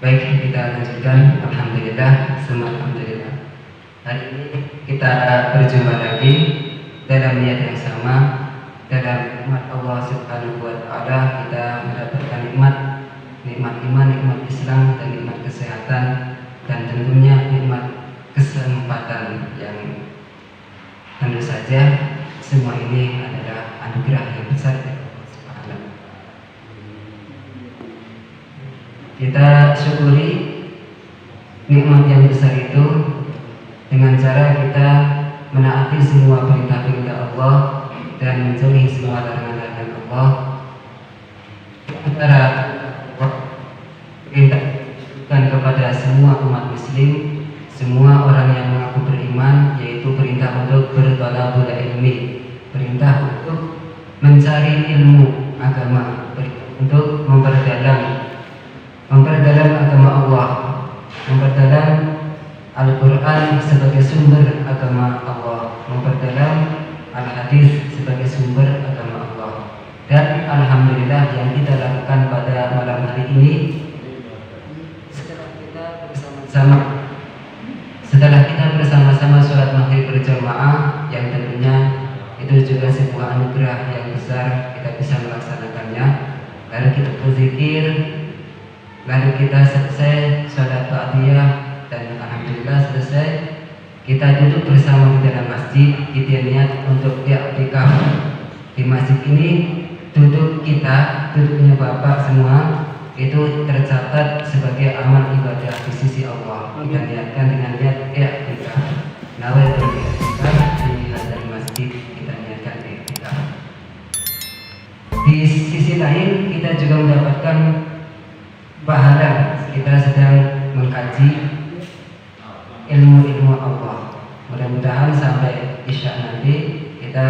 Baik, kita lanjutkan. Alhamdulillah, semua alhamdulillah. Hari ini kita berjumpa lagi dalam niat yang sama, dalam nikmat Allah Subhanahu wa Ta'ala. Kita mendapatkan nikmat iman, nikmat Islam, dan nikmat kesehatan, dan tentunya nikmat kesempatan yang tentu saja semua ini adalah anugerah yang besar dari Allah Subhanahu. Kita syukuri nikmat yang besar itu dengan cara kita menaati semua perintah-perintah Allah dan menjauhi semua larangan-larangan Allah. Antara perintah kepada semua umat muslim, semua orang yang mengaku beriman, yaitu perintah untuk berthalabul ilmi, perintah untuk mencari ilmu agama, untuk memperdalam agama Allah, memperdalam Al-Quran sebagai sumber agama Allah, memperdalam Al-Hadis sebagai sumber agama Allah. Dan alhamdulillah yang kita lakukan pada malam hari ini, setelah kita bersama-sama sholat maghrib berjamaah, yang tentunya itu juga sebuah anugerah yang besar, kita bisa melaksanakannya. Lalu kita berzikir, lalu kita selesai sholat ba'diyah, dan alhamdulillah selesai, kita duduk bersama di dalam masjid. Kita niat untuk i'tikaf di masjid ini. Duduknya bapak semua itu tercatat sebagai amal ibadah di sisi Allah. Kita niatkan dengan niat i'tikaf, nawaitul i'tikaf di hadzal masjid, kita niatkan i'tikaf. Di sisi lain kita juga mendapatkan pahala, kita sedang mengkaji ilmu Allah. Mudah-mudahan sampai isya nanti kita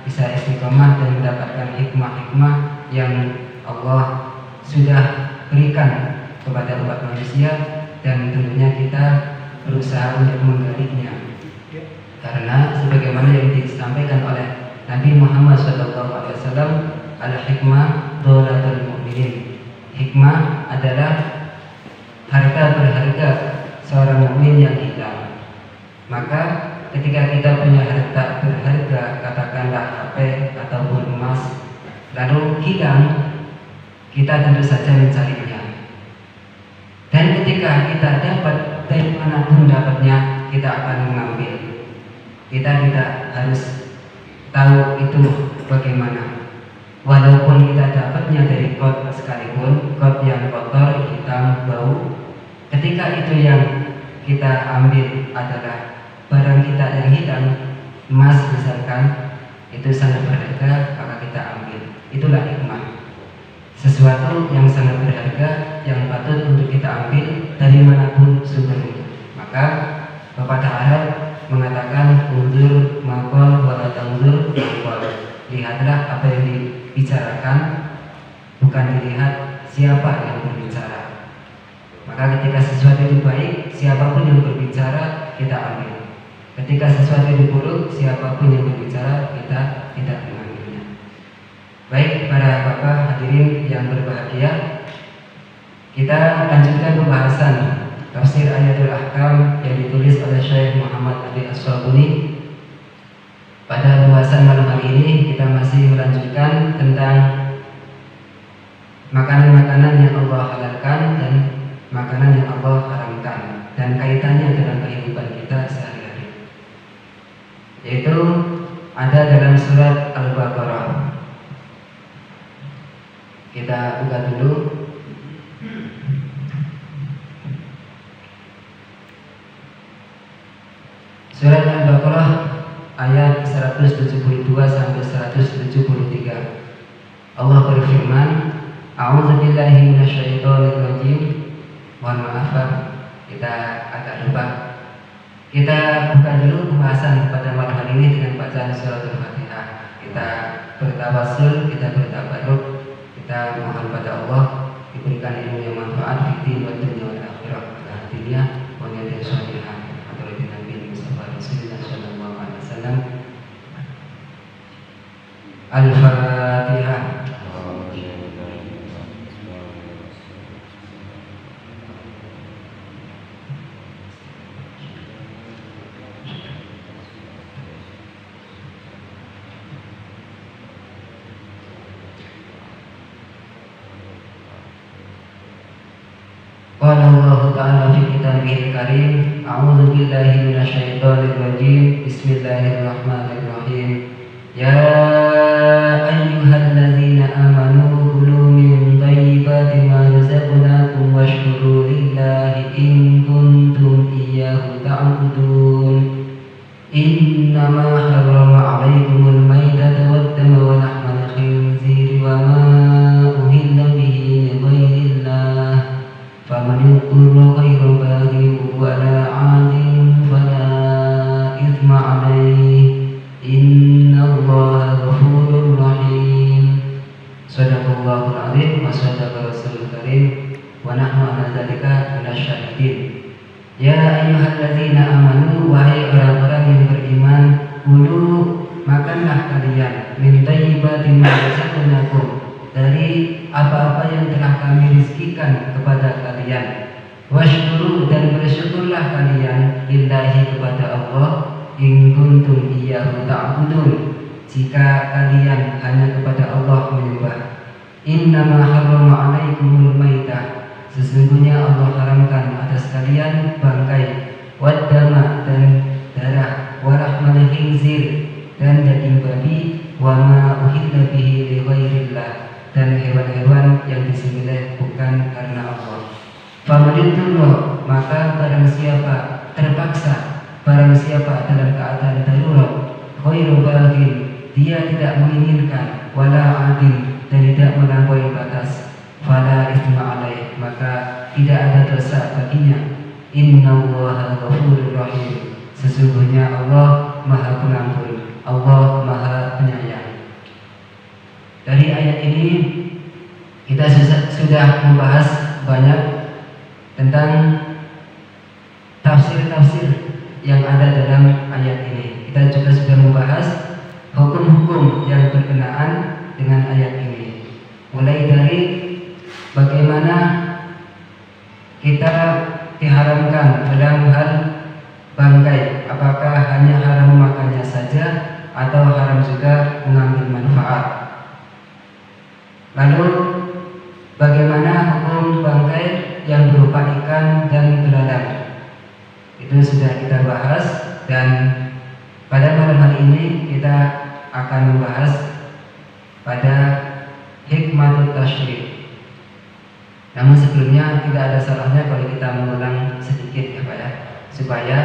bisa istiqomah dan mendapatkan hikmah-hikmah yang Allah sudah berikan kepada umat manusia, dan tentunya kita berusaha untuk menggalinya. Karena sebagaimana yang disampaikan oleh Nabi Muhammad SAW, al-hikmah dholatul mu'minin. Hikmah adalah harta berharga seorang mukmin yang hilang. Maka ketika kita punya harta berharga, katakanlah HP ataupun emas, lalu hilang, kita tentu saja mencarinya. Dan ketika kita dapat, dari manapun dapatnya, kita akan mengambil. Kita tidak harus tahu itu bagaimana. Walaupun kita dapatnya dari kot sekalipun, kot yang kotor, hitam, bau, ketika itu yang kita ambil adalah barang kita yang hilang, emas misalkan, itu sangat berharga, maka kita ambil. Itulah hikmah. Sesuatu yang sangat berharga, yang patut untuk kita ambil dari manapun sumbernya. Maka pepatah Arab mengatakan, undur maqal wala tanzur maqal. Lihatlah apa yang dibicarakan, bukan dilihat siapa yang berbicara. Maka ketika sesuatu itu baik, siapapun yang berbicara kita ambil. Ketika sesuatu itu buruk, siapapun yang berbicara kita tidak mengambilnya. Baik para bapak hadirin yang berbahagia, kita lanjutkan pembahasan tafsir Ayatul Ahkam yang ditulis oleh Syekh Muhammad Ali As-Sabuni. Pada pembahasan malam hari ini kita masih melanjutkan tentang makanan-makanan yang Allah halalkan dan makanan yang Allah haramkan, dan kaitannya dengan kehidupan kita sehari-hari. Yaitu ada dalam surat Al-Baqarah. Kita buka dulu. Surat Al-Baqarah ayat 172 sampai 173. Allah berfirman, A'udzubillahi minasyaitonirrajim. Mohon maaf Pak, kita agak lupa. Kita buka dulu pembahasan pada malam hari ini dengan bacaan surat Al-Fatihah. Kita bertawassul, kita bertabaruk, kita mohon pada Allah diberikan ilmu yang manfaat di dunia dan dunia akhirat. Hatinya wa yadil sholihah. Al-Fatihah. kitabihil karim. A'udzu billahi minasyaitonir rajim. Bismillahirrahmanirrahim. Ya ayyuhalladzina amanu kulu min thayyibati ma razaqnakum washkuru lillahi in kuntum iyyahu ta'budun. Innama harrama 'alaikumul maitata wad-dama wa lahmal khinziri wa ma uhilla bihi li ghairillah. Faman yudhurra ghayra baghin wa la 'adin fala ithma 'alaihi. Innallaha ghafurur rahim. Shadaqallahul 'azim wa shadaqa rasulul karim wa nahnu 'ala dzalika minasyahidin. Ya ayyuhalladzina amanu, wahai orang-orang yang beriman, kulu makanlah kalian min thayyibati ma razaqnakum, dari apa-apa yang telah kami rizkikan kepada kalian. Washkuru, dan bersyukurlah kalian lillahi, kepada Allah, in kuntum iyyahu ta'budun, jika kalian hanya kepada Allah menyembah. Innama harrama 'alaikumul maitah, sesungguhnya Allah haramkan atas kalian bangkai, wad-dama, dan darah, wa lahmal khinzir, dan daging babi, wa ma uhilla bihi li ghairillah, dan hewan-hewan yang disembelih bukan karena Allah. Faman yudhurra, maka barang siapa terpaksa, barang siapa dalam keadaan darurat, ghairu baghin, dia tidak menginginkan, wala adin, dan tidak melampaui batas, fala itsma alaih, maka tidak ada dosa baginya. Innallaha ghafurur rahim, sesungguhnya Allah Maha Pengampun, Allah Maha Penyayang. Dari ayat ini kita sudah membahas banyak tentang tafsir-tafsir yang ada dalam ayat ini. Kita juga sudah membahas hukum-hukum yang berkenaan dengan ayat ini, mulai dari bagaimana kita diharamkan dalam hal bangkai, apakah hanya haram memakannya saja atau haram juga mengambil manfaat. Lalu bagaimana hukum bangkai yang berupa ikan dan belalang, itu sudah kita bahas. Dan pada malam hari ini kita akan membahas pada hikmatul tasyrik. Namun sebelumnya tidak ada salahnya kalau kita mengulang sedikit ya Pak ya, supaya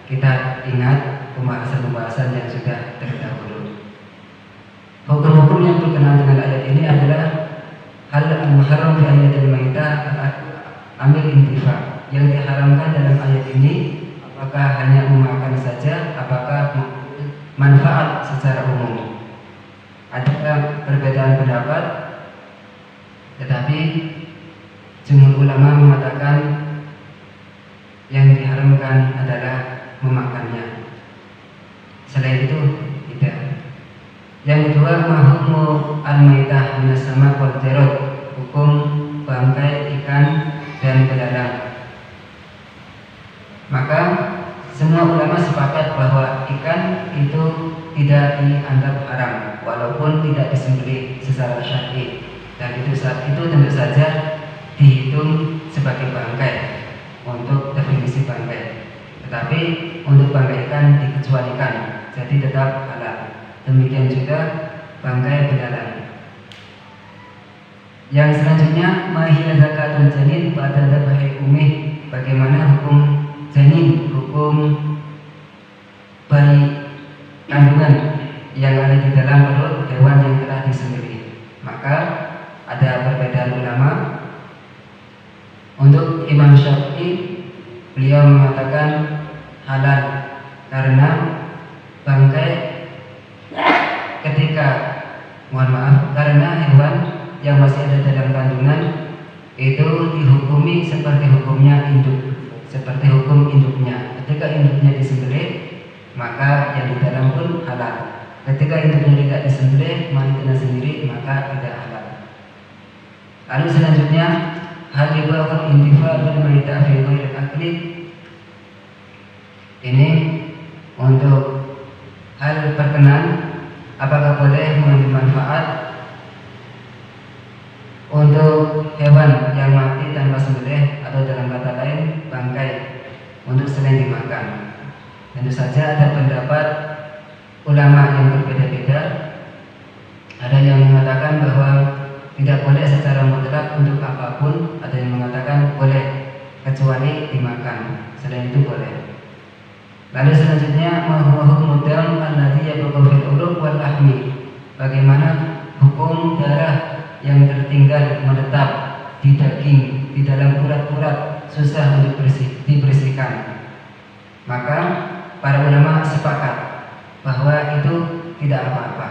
kita ingat pembahasan-pembahasan yang sudah terdahulu. Hukum-hukum yang berkenaan dengan ayat ini adalah hal al-muharram fi ayatil maitah amil intifa. Yang diharamkan dalam ayat ini apakah hanya memakan saja, apakah manfaat secara umum. Ada perbedaan pendapat, tetapi jumhur ulama mengatakan yang diharamkan adalah memakannya. Selain itu tidak. Yang kedua, mahukmu al-maitah minas samak wal jarad, hukum bangkai ikan dan belalang. Maka semua ulama sepakat bahwa ikan itu tidak dianggap haram walaupun tidak disembelih secara syar'i, dan itu tentu saja dihitung sebagai bangkai untuk definisi bangkai. Tetapi untuk bangkai ikan dikecualikan, jadi tetap halal. Demikian juga bangkai belalang. Yang selanjutnya, mahiyya zakatul janin pada dzabahi umih, bagaimana hukum janin, hukum bayi kandungan yang ada di dalam perut hewan yang telah disembelih. Maka ada perbedaan ulama. Untuk Imam Syafi'i, beliau mengatakan halal karena bangkai karena hewan yang masih ada dalam kandungan itu dihukumi seperti hukumnya induk, seperti hukum induknya. Ketika induknya disembelih, maka yang di dalam pun halal. Ketika induknya tidak disembelih, mati sendiri, maka tidak halal. Lalu selanjutnya, hal yubahul intifa bil maitah fi ghairi akli. Ini untuk hal berkenan, apakah boleh mengambil manfaat untuk hewan yang mati tanpa sembelih, atau dalam kata lain bangkai Tentu saja ada pendapat ulama yang berbeda-beda. Ada yang mengatakan bahwa tidak boleh secara mutlak untuk apapun, ada yang mengatakan boleh kecuali dimakan, selain itu boleh. Lalu selanjutnya hukum dam alladzi yabqa fil uruq wal lahmi. Bagaimana hukum darah yang tertinggal menetap di daging, di dalam urat-urat, susah untuk dibersihkan. Maka para ulama sepakat bahwa itu tidak apa-apa.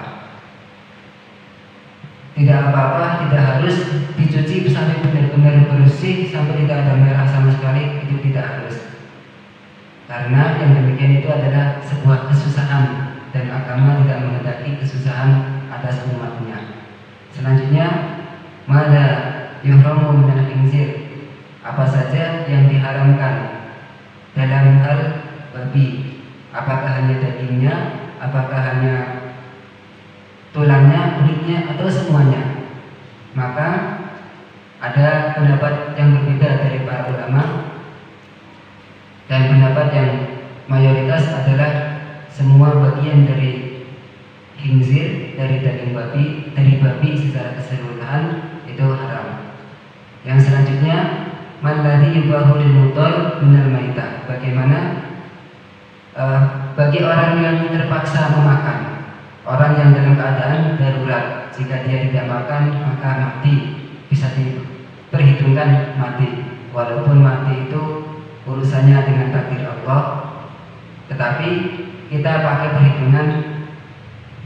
Tidak apa-apa, tidak harus dicuci sampai benar-benar bersih, sampai tidak ada merah sama sekali, itu tidak harus. Karena yang demikian itu adalah sebuah kesusahan, dan agama tidak menghendaki kesusahan atas umatnya. Selanjutnya, mada yuhramu minal khinzir, apa saja yang diharamkan dalam hal babi, apakah hanya dagingnya, apakah hanya tulangnya, kulitnya, atau semuanya. Maka ada pendapat yang berbeda dari para ulama, dan pendapat yang mayoritas adalah semua bagian dari khinzir, dari daging babi, dari babi secara keseluruhan itu haram. Yang selanjutnya, man ladzi yubahu lil mudhar minal maitah. Bagaimana bagi orang yang terpaksa memakan, orang yang dalam keadaan darurat, jika dia tidak makan maka mati, bisa diperhitungkan mati. Walaupun mati itu urusannya dengan takdir Allah, tetapi kita pakai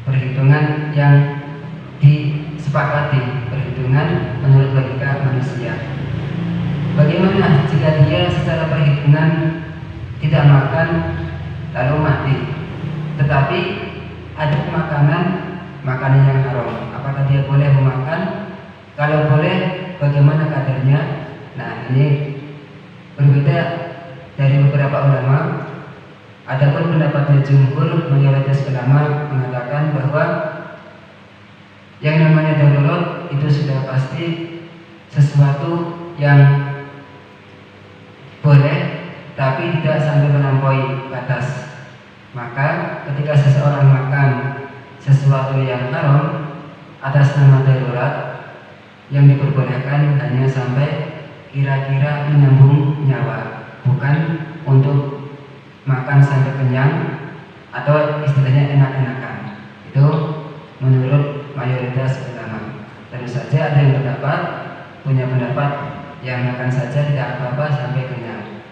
perhitungan yang disepakati, perhitungan menurut logika manusia. Bagaimana jika dia secara perhitungan tidak makan lalu mati, tetapi ada makanan yang haram, apakah dia boleh memakan? Kalau boleh, bagaimana kadarnya? Nah, ini berbeda dari beberapa ulama. Adapun pendapatnya jumhur, mayoritas ulama mengatakan bahwa yang namanya darurat itu sudah pasti sesuatu yang boleh, tapi tidak sampai melampaui batas. Maka ketika seseorang makan sesuatu yang haram atas nama darurat, yang diperbolehkan hanya sampai kira-kira menyambung nyawa, bukan untuk makan sampai kenyang atau istilahnya enak-enakan. Itu menurut mayoritas ulama. Tentu saja ada yang punya pendapat yang makan saja tidak apa-apa sampai kenyang.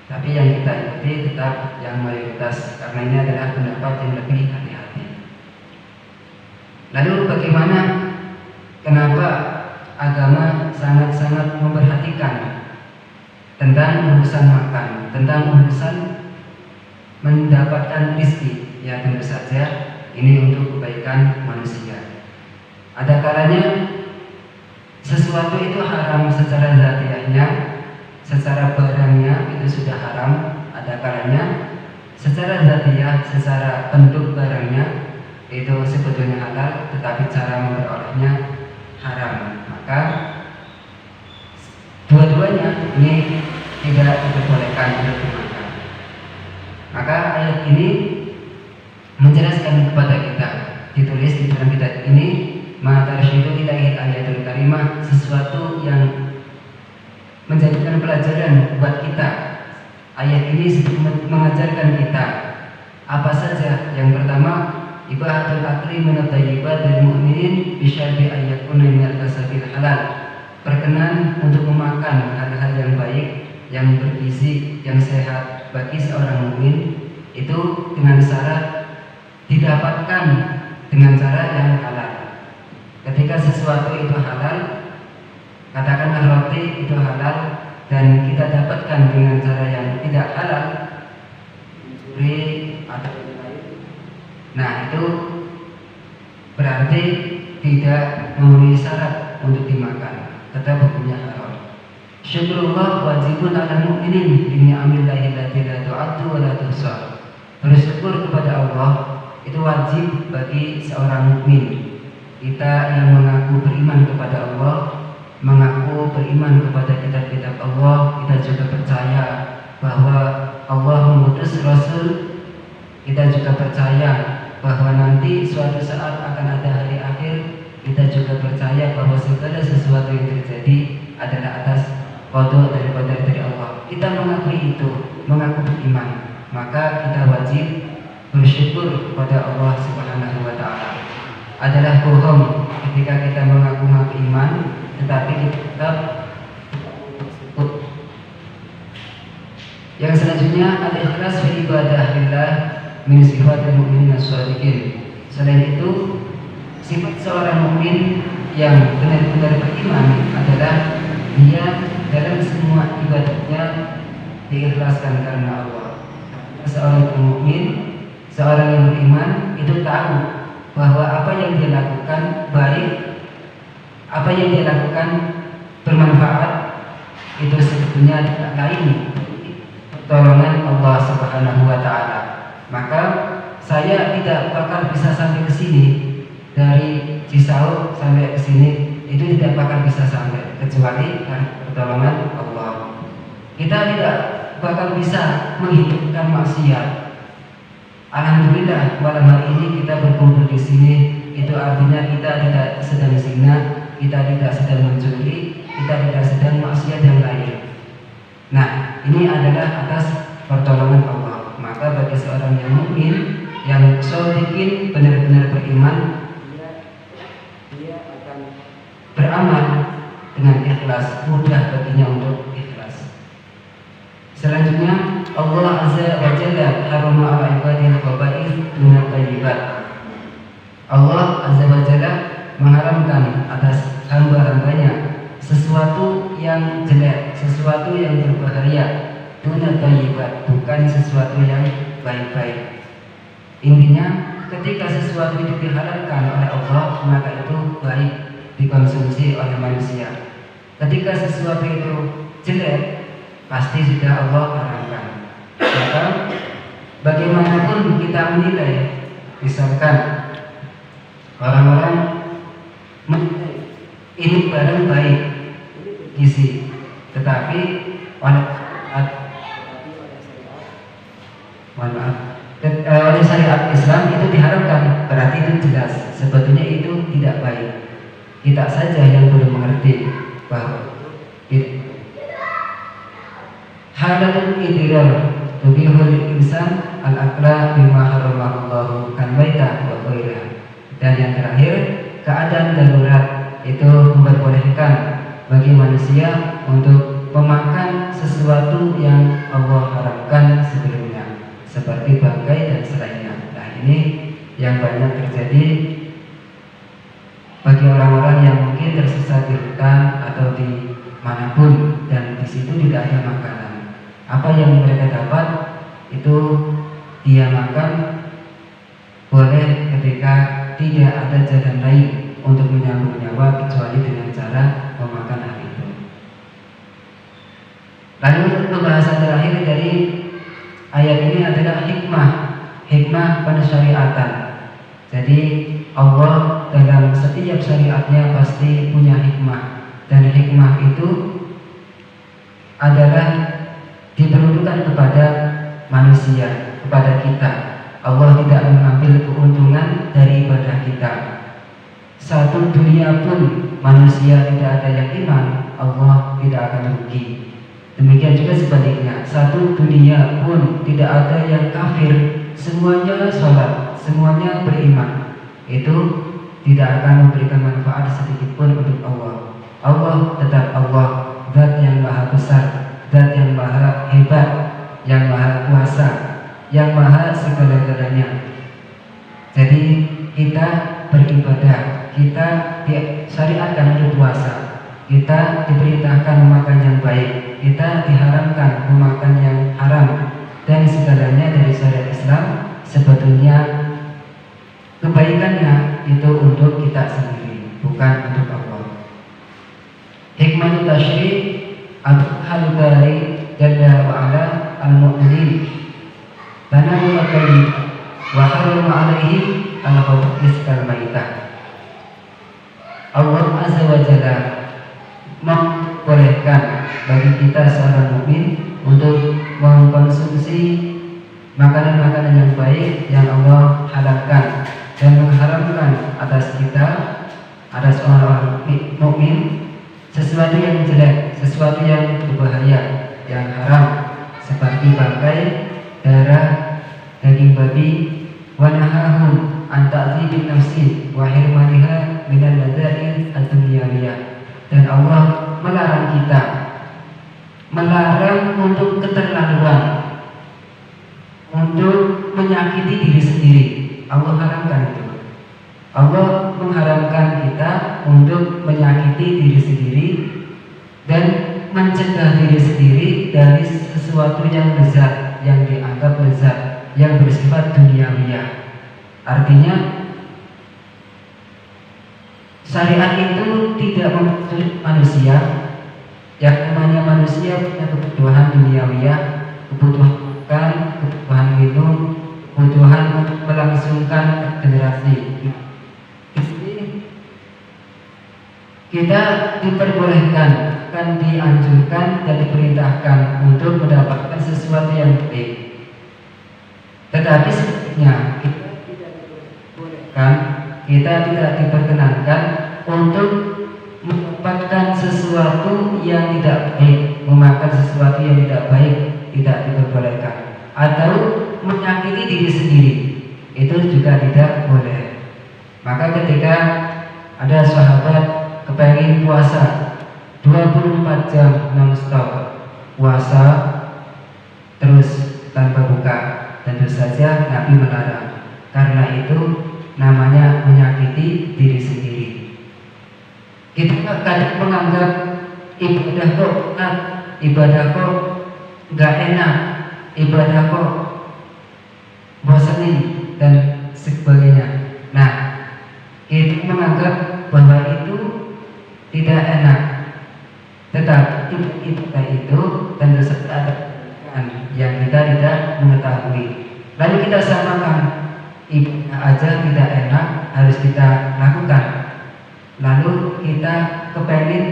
Tapi yang kita ikuti tetap yang mayoritas, karena ini adalah pendapat yang lebih hati-hati. Lalu bagaimana, kenapa agama sangat-sangat memperhatikan tentang urusan makan, tentang urusan mendapatkan rezeki? Ya tentu saja ini untuk kebaikan manusia. Ada kalanya sesuatu itu haram secara zatiahnya, secara barangnya itu sudah haram. Ada kalanya secara zatiah, secara bentuk barangnya itu sebetulnya halal, tetapi cara memperolehnya haram. Maka dua-duanya ini tidak diperbolehkan untuk dimakan. Maka ayat ini menjelaskan kepada kita, ditulis di dalam kitab ini, ma tarsyidu ilaihi ayatul karimah, sesuatu yang menjadikan pelajaran buat kita. Ayat ini mengajarkan kita apa saja. Yang pertama, ibahatul akli min at-thayyibat lil mu'minin bi syarti ayyakuna min al-kasabil halal. Berkenan untuk memakan hal-hal yang baik, yang bergizi, yang sehat bagi seorang mukmin itu dengan syarat didapatkan dengan cara yang halal. Ketika sesuatu itu halal, katakanlah roti itu halal, dan kita dapatkan dengan cara yang tidak halal, mencuri atau lain, nah itu berarti tidak memenuhi syarat untuk dimakan, tetap hukumnya haram. Syukurullah wajibun ala mu'minin bi ni'amillahi allati la tu'addu wa la tuhsa. Bersyukur kepada Allah itu wajib bagi seorang mukmin. Kita yang mengaku beriman kepada Allah, mengaku beriman kepada kitab-kitab Allah, kita juga percaya bahwa Allah mengutus Rasul kita juga percaya bahwa nanti suatu saat akan ada hari akhir. Kita juga percaya bahwa segala sesuatu yang terjadi adalah atas qada dan qadar dari Allah. Kita mengakui itu, mengaku beriman, maka kita wajib bersyukur kepada Allah Subhanahu wa Ta'ala. Adalah bohong ketika kita mengaku iman tetapi kita tetap bersyukur. Yang selanjutnya al-ikhlas fi ibadah lillah min sifatil mu'minin as-shadiqin. Selain itu, sifat seorang mukmin yang benar-benar beriman adalah dia dalam semua ibadahnya diikhlaskan karena Allah. Seorang mukmin, seorang yang beriman itu tahu bahwa apa yang dia lakukan baik, apa yang dia lakukan bermanfaat, itu sebetulnya tidak lain pertolongan Allah Subhanahu wa Ta'ala. Maka saya tidak bakal bisa sampai ke sini, dari Cisauk sampai ke sini itu tidak bakal bisa sampai kecuali pertolongan Allah. Kita tidak bakal bisa menghidupkan maksiat. Alhamdulillah malam hari ini kita berkumpul di sini, itu artinya kita tidak sedang zina, kita tidak sedang mencuri, kita tidak sedang maksiat yang lain. Nah, ini adalah atas pertolongan Allah. Maka bagi seorang yang mukmin, yang shodiqin, benar-benar beriman, dia akan beramal dengan ikhlas, mudah baginya untuk ikhlas. Selanjutnya, Allah Azza wa Jalla harama ala ibadil khaba'ith duna thayyibat. Allah Azza wa Jalla mengharamkan atas hamba-hambanya sesuatu yang jelek, sesuatu yang berbahaya, duna thayyibat, bukan sesuatu yang baik-baik. Intinya, ketika sesuatu itu dihalalkan oleh Allah, maka itu baik dikonsumsi oleh manusia. Ketika sesuatu itu jelek, pasti sudah Allah haramkan. Maka bagaimanapun kita menilai, misalkan orang-orang menilai ini barang baik gizi, tetapi oleh syariat Islam itu diharamkan, berarti itu jelas sebetulnya itu tidak baik. Kita saja yang belum mengerti bahwa halatul idrar tubihul insan al-aqla bima haramallahu kan baita wa ghairiha. Dan yang terakhir, keadaan darurat itu memperbolehkan bagi manusia untuk memakan sesuatu yang Allah haramkan sebelumnya, seperti bangkai dan selainnya. Nah, ini yang banyak terjadi bagi orang-orang yang mungkin tersesat di hutan atau di manapun dan di situ tidak ada makanan. Apa yang mereka dapat itu dia makan, boleh ketika tidak ada jalan lain untuk menyambung nyawa kecuali dengan cara memakan hal itu. Lalu pembahasan terakhir dari ayat ini adalah hikmah pensyariatan. Jadi Allah dalam setiap syariatnya pasti punya hikmah, dan hikmah itu adalah diperuntukkan kepada manusia, kepada kita. Allah tidak mengambil keuntungan dari ibadah kita. Satu dunia pun manusia tidak ada yang iman, Allah tidak akan rugi. Demikian juga sebaliknya, satu dunia pun tidak ada yang kafir, semuanya sholat, semuanya beriman, itu tidak akan memberikan manfaat sedikit pun untuk Allah. Allah tetap Allah, Zat yang maha besar, Zat yang maha hebat, yang maha kuasa, yang maha segala-galanya. Jadi kita beribadah, kita disyariatkan untuk puasa, kita diperintahkan memakan yang baik, kita diharamkan memakan yang haram, dan segalanya dari syariat Islam sebetulnya kebaikannya itu untuk kita sendiri, bukan untuk Allah. Hikmah tasyri' al-hal bari jalla wa ala al-mu'minin banahu al-kalim wa harama alaihi al-khabith kal-maitah. Allah Azza wa Jalla membolehkan bagi kita seorang mukmin untuk mengkonsumsi makanan-makanan yang baik yang Allah halalkan dan mengharamkan atas kita, atas orang-orang mukmin, sesuatu yang jelek, sesuatu yang berbahaya, yang haram, seperti bangkai, darah, daging babi, wa nahahum an ta'dzibin nafsi wa hirmaniha minal ladzati ad-dunyawiyah. Dan Allah melarang kita, melarang untuk keterlaluan, untuk menyakiti diri sendiri. Allah haramkan itu. Allah mengharamkan kita untuk menyakiti diri sendiri dan mencegah diri sendiri dari sesuatu yang lezat, yang dianggap lezat, yang bersifat duniawiyah. Artinya syariat itu tidak mempersulit manusia. Yang namanya manusia punya kebutuhan duniawiyah, kebutuhan makan, kebutuhan minum, kebutuhan untuk melangsungkan generasi. Kita diperbolehkan, akan dianjurkan dan diperintahkan untuk mendapatkan sesuatu yang baik. Tetapi sebenarnya kita tidak diperkenankan untuk mendapatkan sesuatu yang tidak baik, memakan sesuatu yang tidak baik, tidak diperbolehkan. Atau menyakiti diri sendiri, itu juga tidak boleh. Maka ketika ada sahabat kepengen puasa 24 jam non-stop, puasa terus tanpa buka, tentu saja Nabi melarang. Karena itu namanya menyakiti diri sendiri. Kita kadang menganggap ibadah kok berat, ibadah kok nggak enak, ibadah kok bosanin dan sebagainya. Nah, kita menganggap bahwa itu tidak enak. Tetapi ibadah itu tentu saja ada yang kita tidak mengetahui. Lalu kita samakan, ibadah aja tidak enak harus kita lakukan. Lalu kita kepengen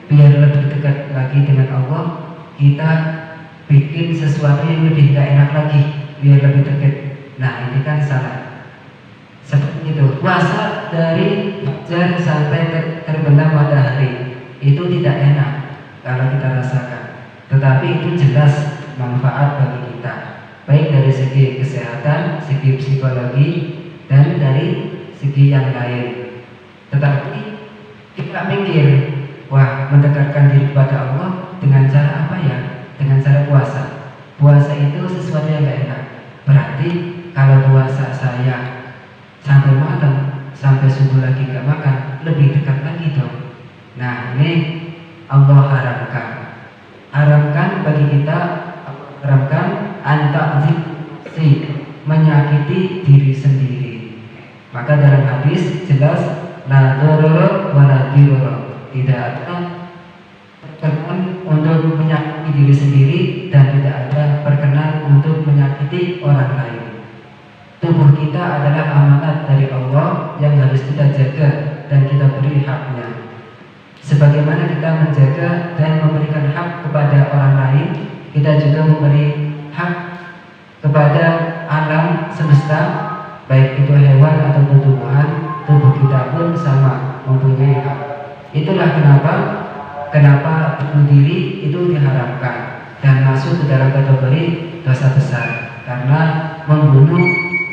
biar lebih dekat lagi dengan Allah, kita bikin sesuatu yang lebih gak enak lagi biar lebih dekat. Nah, ini kan salah. Seperti itu. Puasa dari fajar sampai terbenam matahari itu tidak enak kalau kita rasakan. Tetapi itu jelas manfaat bagi kita, baik dari segi kesehatan, segi psikologi, dan dari segi yang lain. Tetapi kita mikir, wah, mendekatkan diri kepada Allah dengan cara apa ya? Dengan cara puasa. Puasa itu sesuatu yang gak enak. Berarti kalau puasa saya sampai malam, sampai subuh lagi gak makan, lebih dekat lagi dong. Nah, ini Allah haramkan. Haramkan bagi kita, haramkan si menyakiti diri sendiri. Maka dalam hadis jelas la dororo wa la diroro, tidak ada perkenan untuk menyakiti diri sendiri dan tidak ada perkenan untuk menyakiti orang lain. Tubuh kita adalah amanat dari Allah yang harus kita jaga dan kita beri haknya. Sebagaimana kita menjaga dan memberikan hak kepada orang lain, kita juga memberi hak kepada alam semesta, baik itu hewan atau tumbuhan. Tubuh kita pun sama mempunyai hak. Itulah kenapa bunuh diri itu diharamkan dan masuk ke dalam kategori dosa besar, karena membunuh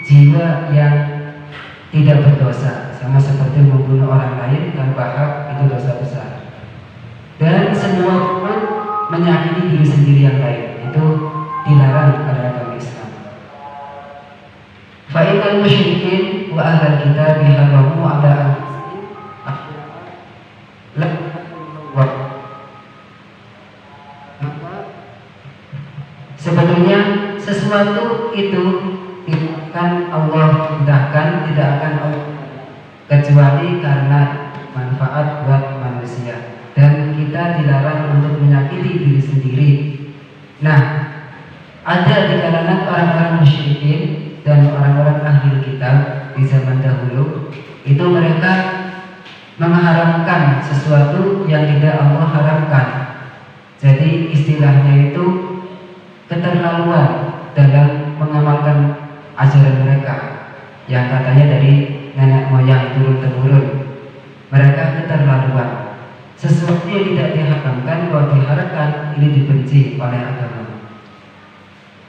jiwa yang tidak berdosa, sama seperti membunuh orang lain tanpa hak, itu dosa besar. Dan semua pun menyakiti diri sendiri yang lain, itu dilarang oleh agama Islam. Fa'inal musyrikin wa ahlal kitab haramu ala sebetulnya sesuatu itu tidak akan Allah perintahkan, tidak akan Allah kecuali karena manfaat buat manusia, dan kita dilarang untuk menyakiti diri sendiri. Nah, ada di kalangan orang-orang musyrikin dan orang-orang ahli kitab di zaman dahulu, itu mereka mengharamkan sesuatu yang tidak Allah haramkan. Jadi istilahnya itu keterlaluan dalam mengamalkan ajaran mereka yang katanya dari nenek moyang turun-temurun. Mereka keterlaluan. Sesuatu yang tidak diharamkan kalau diharapkan ini dibenci oleh agama.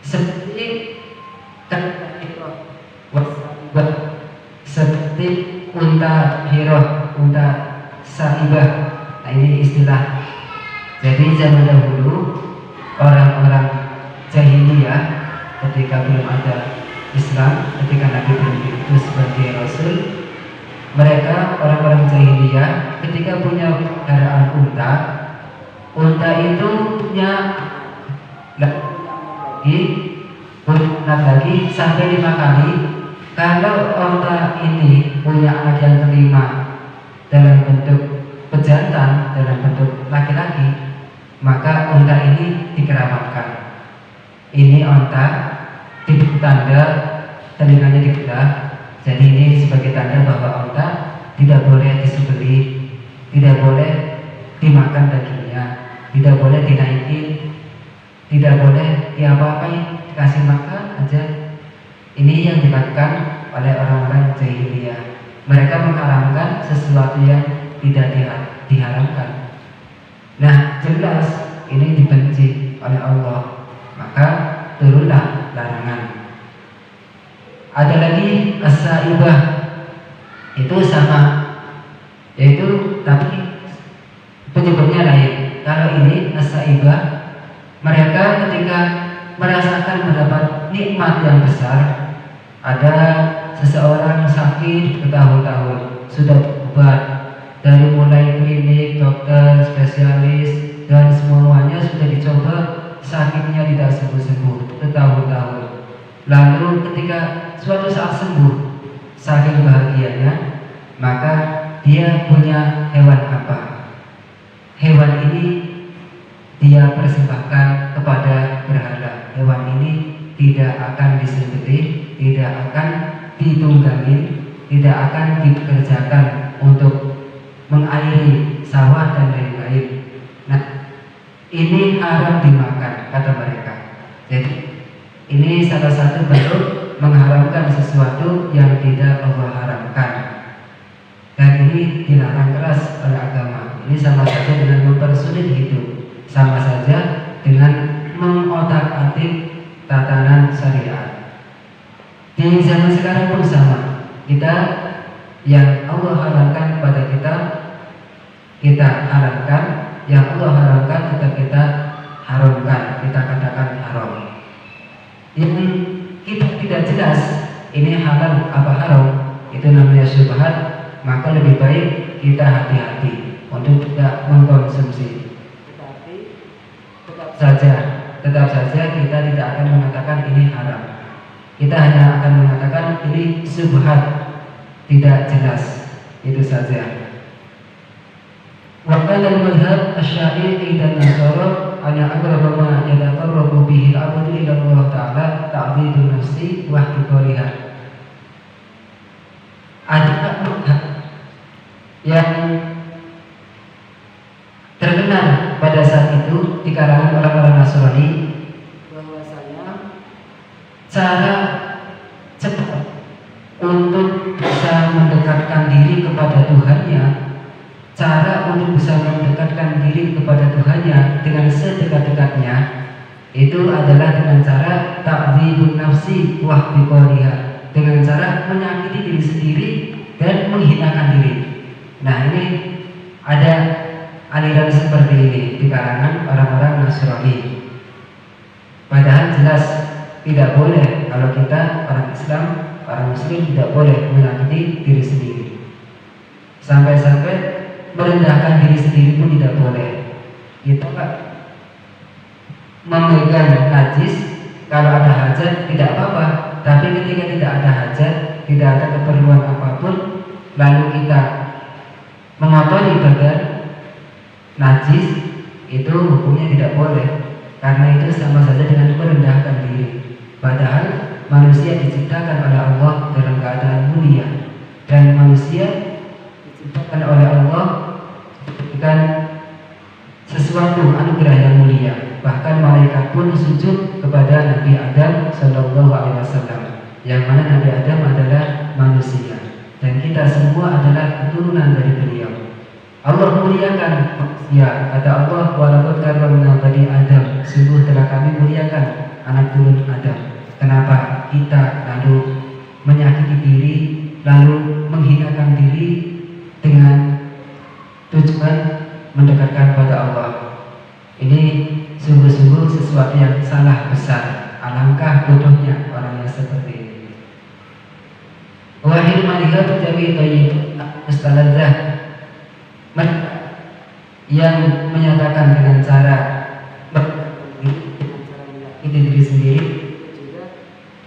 Seperti seperti unta hiroh, unta saibah. Nah, ini istilah. Jadi zaman dahulu orang-orang jahiliyah ketika belum ada Islam, ketika Nabi belum diutus sebagai Rasul, mereka orang-orang jahiliyah ketika punya kendaraan unta itu punya lagi sampai 5 kali. Kalau unta ini punya anak yang kelima dalam bentuk pejantan, dalam bentuk laki-laki, maka unta ini dikeramatkan. Ini unta tanda telinganya dibelah. Jadi ini sebagai tanda bahwa unta tidak boleh disembelih, tidak boleh dimakan dagingnya, tidak boleh dinaikin, tidak boleh diapa-apain, dikasih makan aja. Ini yang dilakukan oleh orang-orang jahiliyah. Mereka mengharamkan sesuatu yang tidak diharamkan. Nah, jelas ini dibenci oleh Allah, maka turunlah larangan. Ada lagi as-saibah, itu sama, yaitu tapi penyebabnya lain. Kalau ini as-saibah, mereka ketika merasakan mendapat nikmat yang besar, ada seseorang sakit bertahun-tahun, sudah berobat dari mulai klinik, dokter, spesialis, dan semuanya sudah dicoba, sakitnya tidak sembuh-sembuh bertahun-tahun. Lalu ketika suatu saat sembuh, saking bahagianya, maka dia punya hewan apa? Hewan ini dia persembahkan kepada berhala. Hewan ini tidak akan disembelih, tidak akan ditunggangi, tidak akan dikerjakan untuk mengairi sawah dan lain-lain. Nah, ini haram dimakan kata mereka. Jadi ini salah satu bentuk mengharamkan sesuatu yang tidak Allah haramkan. Dan ini dilarang keras oleh agama. Ini sama saja dengan mempersulit hidup, sama saja dengan mengotak-atik tatanan syariat. Di zaman sekarang pun sama. Kita yang Allah haramkan kepada kita haramkan. Yang Allah haramkan kita haramkan, kita katakan haram. Ini kita tidak jelas ini halal apa haram, itu namanya syubhat. Maka lebih baik kita hati-hati untuk tidak mengkonsumsi. Tetapi tetap saja kita tidak akan mengatakan ini haram. Kita hanya akan mengatakan ini syubhat, tidak jelas, itu saja. Waktu dan mazhab asy-Syafi'i dan Nasara ana aqrabu ma yataqarrabu bihi al-'abdu ila Allah Ta'ala ta'dhibun nafsi wa ihtiqariha. Ada mazhab yang terkenal pada saat itu di kalangan orang-orang Nasrani, bahwasanya cara cepat untuk bisa mendekatkan diri kepada Tuhannya, cara untuk bisa mendekatkan diri kepada Tuhannya dengan sedekat-dekatnya, itu adalah dengan cara ta'dzibun nafsi wa ihtiqariha, dengan cara menyakiti diri sendiri dan menghinakan diri. Nah, ini ada aliran seperti ini di kalangan orang-orang Nasrani. Padahal jelas tidak boleh, kalau kita orang Islam, orang Muslim tidak boleh menyakiti diri sendiri. Sampai-sampai merendahkan diri sendiri pun tidak boleh. Kita memegang najis, kalau ada hajat tidak apa-apa. Tapi ketika tidak ada hajat, tidak ada keperluan apapun, lalu kita mengotori badan najis, itu hukumnya tidak boleh. Karena itu sama saja dengan merendahkan diri. Padahal manusia diciptakan oleh Allah dalam keadaan mulia, dan manusia diciptakan oleh Allah dengan sesuatu anugerah yang mulia. Bahkan malaikat pun sujud kepada Nabi Adam Shallallahu Alaihi Wasallam, yang mana Nabi Adam adalah manusia dan kita semua adalah keturunan dari beliau. Allah muliakan manusia, kata Allah, walaqad karramna bani Adam, sungguh telah kami muliakan anak turun Adam. Kenapa kita lalu menyakiti diri, lalu menghinakan diri dengan tujuan mendekatkan pada Allah? Ini sungguh-sungguh sesuatu yang salah besar. Alangkah bodohnya orang yang seperti ini. Wahid malihat jawi thayyib mustaladzah, yang menyatakan dengan cara diri sendiri,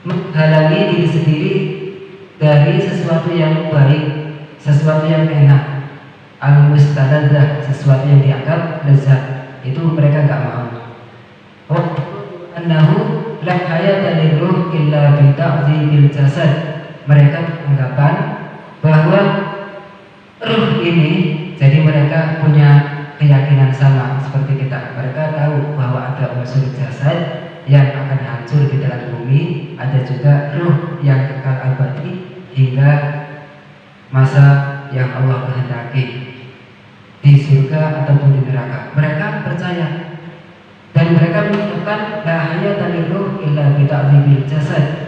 menghalangi diri sendiri dari sesuatu yang baik, sesuatu yang enak, al-mustaladzah, sesuatu yang dianggap lezat, itu mereka nggak mau. Annahu la hayata lirruh illa bi ta'dhibil jasad. Mereka beranggapan bahwa ruh ini, jadi mereka punya keyakinan sama seperti kita. Mereka tahu bahwa ada unsur jasad yang akan hancur di dalam bumi, ada juga ruh yang kekal abadi hingga masa yang Allah kehendaki di surga ataupun di neraka. Mereka percaya dan mereka mengatakan la hayata lirruh illa bi ta'dhibil jasad.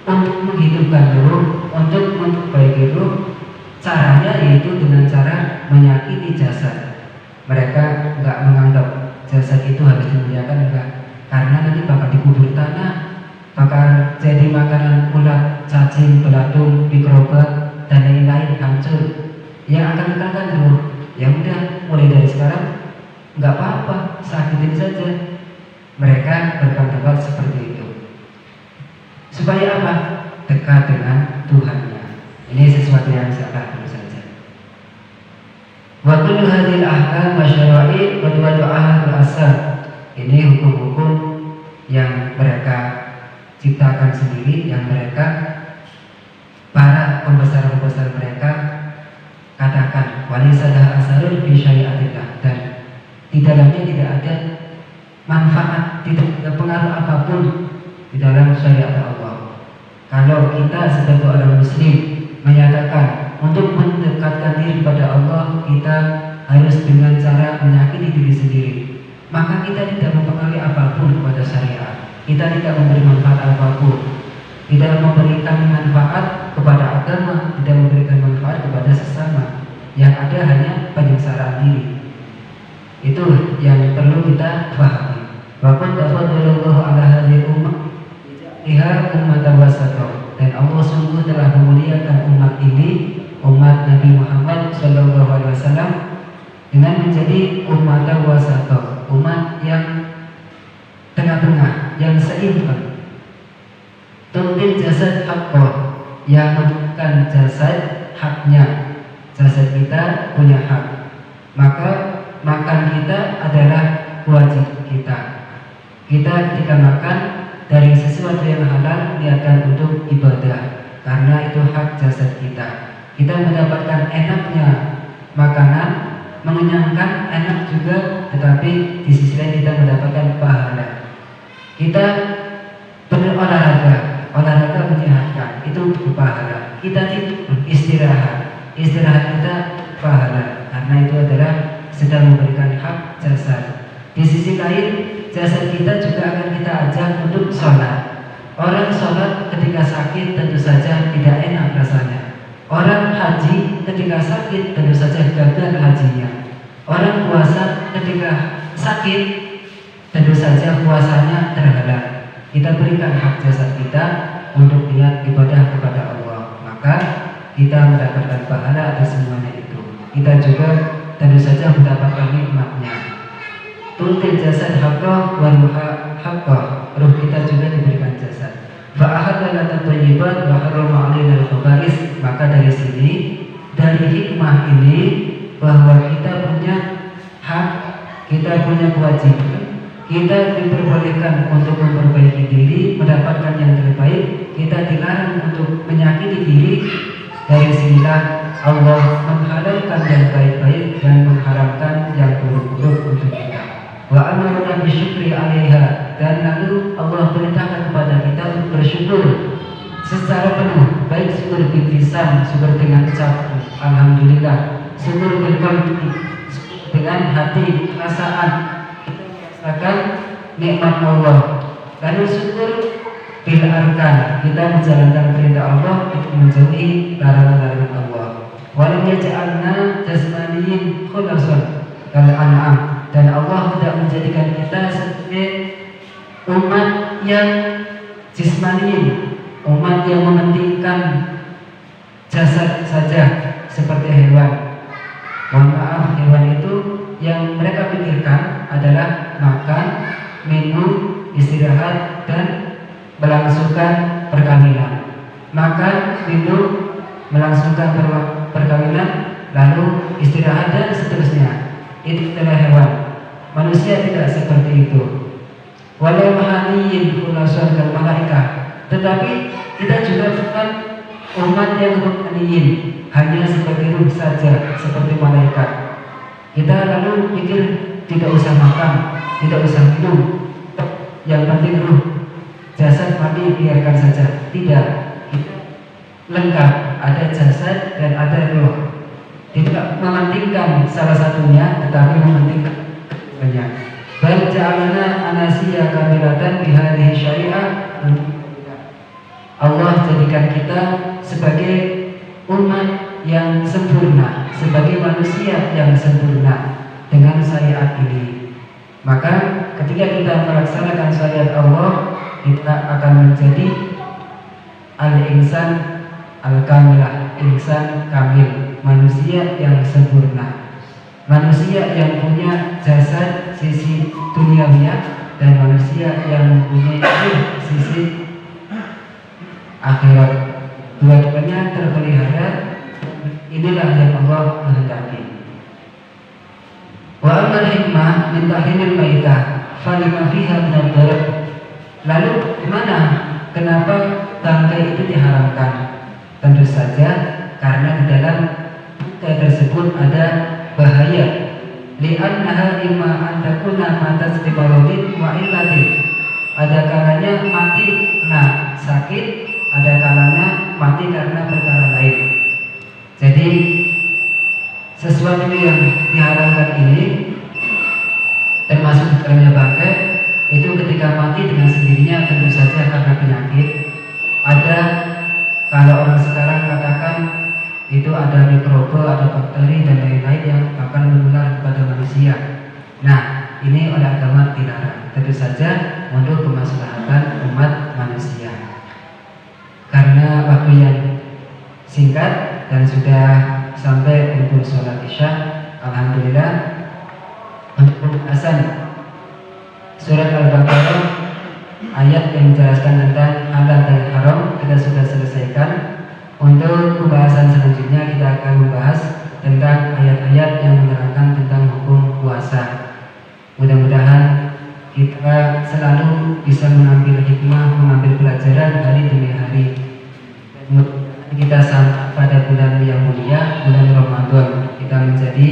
Untuk menghidupkan ruh, untuk memperbaiki ruh, caranya yaitu dengan cara menyakiti jasad. Mereka nggak menganggap jasad itu harus dimuliakan, enggak, karena nanti bakal dikubur tanah, bakal jadi makanan ulat, cacing, belatung, mikroba dan lain-lain, hancur. Yang akan dikatakan ruh, ya udah, mulai dari sekarang nggak apa-apa, sakitin saja. Mereka berpendapat seperti itu. Supaya apa? Dekat dengan Tuhannya. Ini sesuatu yang salah tentu saja. Wa kullu hadhil ahkam wa syara'i wa du'a'ah al-asar. Ini hukum-hukum yang mereka ciptakan sendiri, yang mereka, para pembesar-pembesar mereka katakan walisadah asarul fi syari'atillah, dan di dalamnya tidak ada manfaat, tidak ada pengaruh apapun di dalam syariat Allah. Kalau kita sebagai orang muslim menyatakan untuk mendekatkan diri pada Allah kita harus dengan cara menyakiti diri sendiri, maka kita tidak mempengaruhi apapun kepada syariat. Kita tidak memberi manfaat apapun, tidak memberikan manfaat kepada agama, tidak memberikan manfaat kepada sesama. Yang ada hanya penyengsaraan diri. Itu yang perlu kita pahami. Wa qad tafaddalallahu ala hadhihi ummah liha ummatan wasata, dan Allah sungguh telah memuliakan umat ini, umat Nabi Muhammad Shallallahu Alaihi Wasallam, dengan menjadi ummatan wasata, umat yang tengah-tengah, yang seimbang. Tu'til jasad haqqah, yang memberikan jasad haknya. Jasad kita punya hak, maka makan kita adalah wajib kita. Kita ketika makan dari sesuatu yang halal, niatkan untuk ibadah, karena itu hak jasad kita. Kita mendapatkan enaknya makanan, mengenyangkan, enak juga, tetapi di sisi lain kita mendapatkan pahala. Kita berolahraga, olahraga menyehatkan, itu berpahala. Kita tidur, istirahat kita pahala, karena itu adalah sedang memberikan hak jasad. Di sisi lain, jasad kita juga akan kita ajak untuk sholat. Orang sholat ketika sakit tentu saja tidak enak rasanya. Orang haji ketika sakit tentu saja gagal hajinya. Orang puasa ketika sakit tentu saja puasanya terhalang. Kita berikan hak jasad kita untuk niat ibadah kepada Allah, maka kita mendapatkan pahala atas semuanya itu. Kita juga tentu saja mendapatkan nikmatnya. Tu'til jasad haqqah wa ruha haqqah, ruh kita juga diberikan jasad. Fa'ahadna lana thayyibat wa harrama 'alaina al-khaba'is. Maka dari sini, dari hikmah ini, bahwa kita punya hak, kita punya kewajiban, kita diperbolehkan untuk memperbaiki diri, mendapatkan yang terbaik. Kita dilarang untuk menyakiti diri. Dari sinilah Allah menghalalkan yang baik-baik dan mengharamkan yang buruk-buruk untuk kita. Wa amarna bisyukri 'alaiha, dan lalu Allah perintahkan kepada kita untuk bersyukur secara penuh, baik syukur bil lisan, syukur dengan ucapan alhamdulillah, syukur bil qalbi, dengan hati, perasaan kita merasakan nikmat Allah, lalu syukur bil arkan, kita menjalankan perintah Allah untuk menjauhi larangan-larangan Allah. Walam yaj'alna jasmaniyin khulasan kal an'am, dan Allah tidak menjadikan kita sebagai umat yang jismaniyin, umat yang mementingkan jasad saja seperti hewan. Mohon maaf, hewan itu yang mereka pikirkan adalah makan, minum, istirahat, dan melangsungkan perkawinan. Makan, minum, melangsungkan perkawinan, lalu istirahat dan seterusnya. Itu adalah hewan. Manusia tidak seperti itu. Walau mahaniyin khulasan kal malaikah, tetapi kita juga bukan umat yang mahaniyin, hanya seperti ruh saja, seperti malaikat. Kita lalu pikir tidak usah makan, tidak usah minum, yang penting ruh, jasad mati biarkan saja. Tidak, kita lengkap, ada jasad dan ada ruh. Tidak mementingkan salah satunya, tetapi mementingkan keduanya. Bal ja'alna anasiya kamilatan bihadhihi syari'ah. Allah jadikan kita sebagai umat yang sempurna, sebagai manusia yang sempurna dengan syariat ini. Maka ketika kita melaksanakan syariat Allah, kita akan menjadi al-insan al-kamilah, insan kamil, manusia yang sempurna, manusia yang punya jasad sisi duniawiya dan manusia yang mempunyai sisi akhirat. Dua-duanya terpelihara. Inilah yang Allah kehendaki. Wa amal hikmah min tahrimil maitah falima fiha min ad-darar. Lalu gimana? Kenapa bangkai itu diharamkan? Tentu saja karena di dalam bangkai tersebut ada bahaya. Li'annaha imma an takuna matat bi maradin wa illatin. Ada kalanya mati karena sakit, ada kalanya mati karena perkara lain. Jadi sesuatu yang diharamkan ini termasuk di dalamnya bangkai itu ketika mati dengan sendirinya tentu saja karena penyakit. Ada, kalau orang sekarang katakan itu ada mikroba, ada bakteri dan lain-lain yang akan menular kepada manusia. Nah, ini oleh agama dilarang, tentu saja untuk kemaslahatan umat manusia. Karena waktu yang singkat dan sudah sampai untuk sholat isya, alhamdulillah, untuk pembahasan surat Al-Baqarah ayat yang menjelaskan tentang halal dan haram kita sudah selesaikan. Untuk pembahasan selanjutnya kita akan membahas tentang ayat-ayat yang menerangkan tentang hukum puasa. Mudah-mudahan kita selalu bisa mengambil hikmah, mengambil pelajaran hari demi hari. Kita sampai pada bulan yang mulia, bulan Ramadan, kita menjadi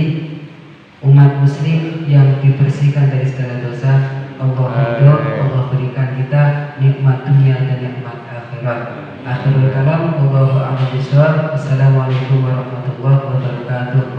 umat muslim yang dibersihkan dari segala dosa. Allah ridho, Allah berikan kita nikmat dunia dan nikmat akhirat. Akhirul kalam, Allahu a'lam bishawab. Assalamualaikum warahmatullahi wabarakatuh.